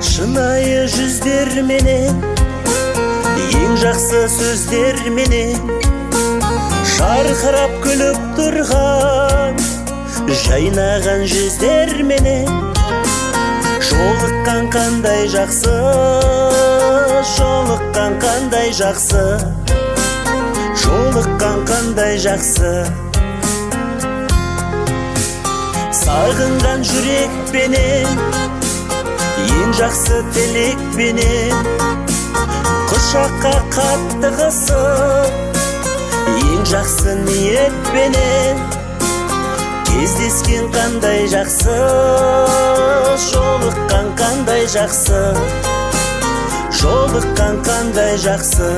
Шынайы жүздер менен, ең жақсы сөздер менен, жарқырап күліп тұрған жайнаған жүздер менен, жолыққан қандай жақсы, жолыққан қандай жақсы, жолыққан қандай жақсы. Сағынған жүрекпенен, ең жақсы тілекпенен, құшаққа қатты қысып, ең жақсы ниетпенен, кездескен қандай жақсы, жолыққан қандай жақсы, жолыққан қандай жақсы.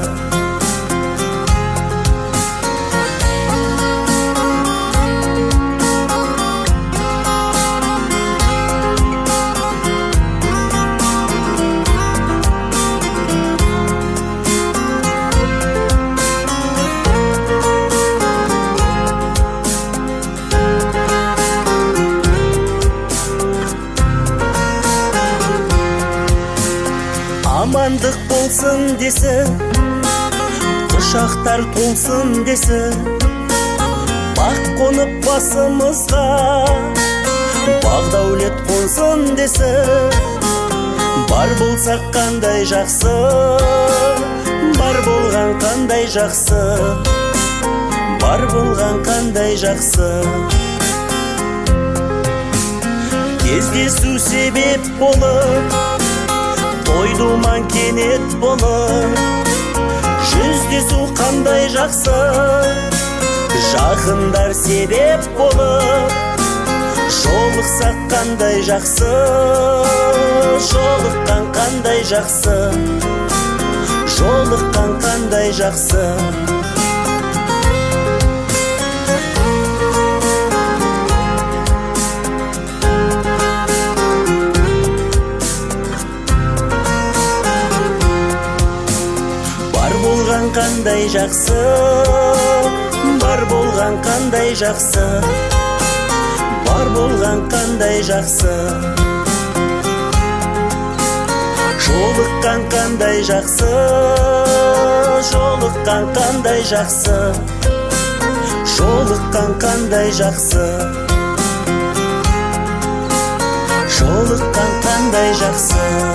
Амандық болсын десін, құшақтар толсын десін, бақ қонып басымызға, бақ дәулет қонсын десін. Бар болсақ қандай жақсы, бар болған қандай жақсы, бар болған қандай жақсы. Кездесу себеп болып, той-думан кенет болып, жүздесу қандай жақсы, жақындар себеп болып, жолықсақ қандай жақсы, жолыққан қандай жақсы, жолыққан қандай жақсы. Қандай жақсы, бар болған қандай жақсы, бар болған қандай жақсы. Жолыққан қандай жақсы, жолыққан қандай жақсы, жолыққан қандай жақсы, жолыққан қандай жақсы.